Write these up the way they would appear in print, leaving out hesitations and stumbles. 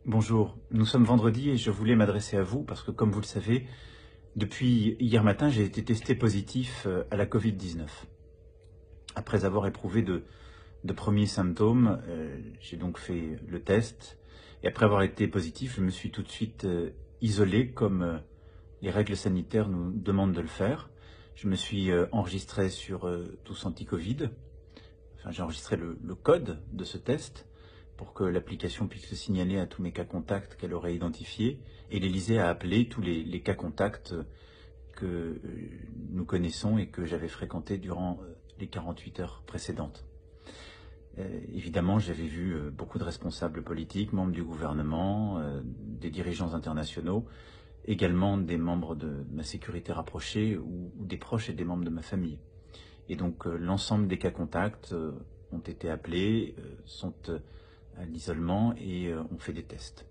Bonjour, nous sommes vendredi et je voulais m'adresser à vous parce que, comme vous le savez, depuis hier matin, j'ai été testé positif à la Covid-19. Après avoir éprouvé de premiers symptômes, j'ai donc fait le test et après avoir été positif, je me suis tout de suite isolé comme les règles sanitaires nous demandent de le faire. Je me suis enregistré sur Tous Anti-Covid. Enfin, j'ai enregistré le code de ce test pour que l'application puisse le signaler à tous mes cas contacts qu'elle aurait identifiés, et l'Élysée a appelé tous les cas contacts que nous connaissons et que j'avais fréquentés durant les 48 heures précédentes. Évidemment, j'avais vu beaucoup de responsables politiques, membres du gouvernement, des dirigeants internationaux, également des membres de ma sécurité rapprochée ou des proches et des membres de ma famille. Et donc l'ensemble des cas contacts ont été appelés, sont à l'isolement et ont fait des tests.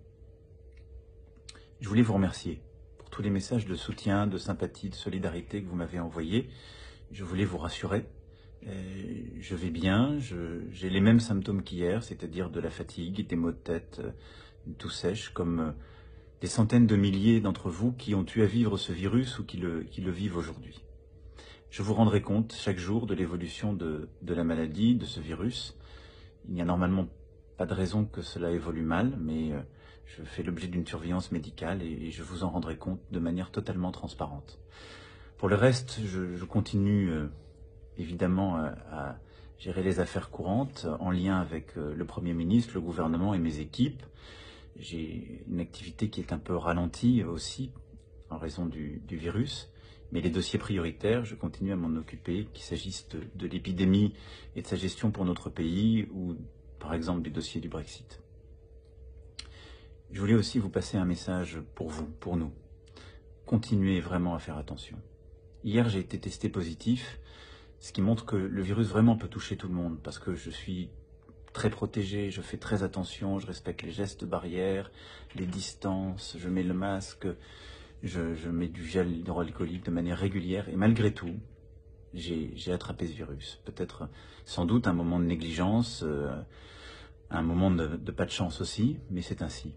Je voulais vous remercier pour tous les messages de soutien, de sympathie, de solidarité que vous m'avez envoyés. Je voulais vous rassurer. Je vais bien, j'ai les mêmes symptômes qu'hier, c'est-à-dire de la fatigue, des maux de tête, tout sèche, comme des centaines de milliers d'entre vous qui ont eu à vivre ce virus ou qui le vivent aujourd'hui. Je vous rendrai compte chaque jour de l'évolution de la maladie, de ce virus. Il n'y a normalement pas de raison que cela évolue mal, mais je fais l'objet d'une surveillance médicale et je vous en rendrai compte de manière totalement transparente. Pour le reste, je continue évidemment à gérer les affaires courantes en lien avec le Premier ministre, le gouvernement et mes équipes. J'ai une activité qui est un peu ralentie aussi en raison du virus. Mais les dossiers prioritaires, je continue à m'en occuper, qu'il s'agisse de l'épidémie et de sa gestion pour notre pays, ou par exemple du dossier du Brexit. Je voulais aussi vous passer un message pour vous, pour nous. Continuez vraiment à faire attention. Hier, j'ai été testé positif, ce qui montre que le virus vraiment peut toucher tout le monde, parce que je suis très protégé, je fais très attention, je respecte les gestes barrières, les distances, je mets le masque, je mets du gel hydroalcoolique de manière régulière, et malgré tout, j'ai attrapé ce virus. Peut-être, sans doute, un moment de négligence, un moment de pas de chance aussi, mais c'est ainsi.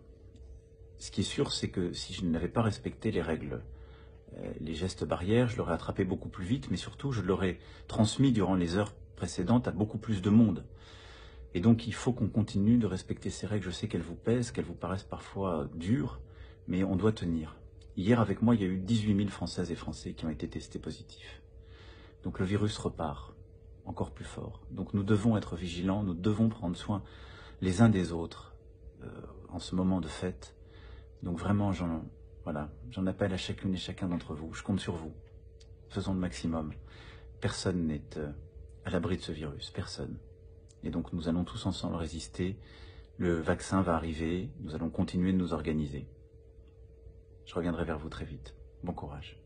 Ce qui est sûr, c'est que si je n'avais pas respecté les règles, les gestes barrières, je l'aurais attrapé beaucoup plus vite, mais surtout, je l'aurais transmis durant les heures précédentes à beaucoup plus de monde. Et donc, il faut qu'on continue de respecter ces règles. Je sais qu'elles vous pèsent, qu'elles vous paraissent parfois dures, mais on doit tenir. Hier, avec moi, il y a eu 18 000 Françaises et Français qui ont été testés positifs. Donc le virus repart, encore plus fort. Donc nous devons être vigilants, nous devons prendre soin les uns des autres en ce moment de fête. Donc vraiment, j'en appelle à chacune et chacun d'entre vous. Je compte sur vous. Faisons le maximum. Personne n'est à l'abri de ce virus, personne. Et donc nous allons tous ensemble résister. Le vaccin va arriver, nous allons continuer de nous organiser. Je reviendrai vers vous très vite. Bon courage.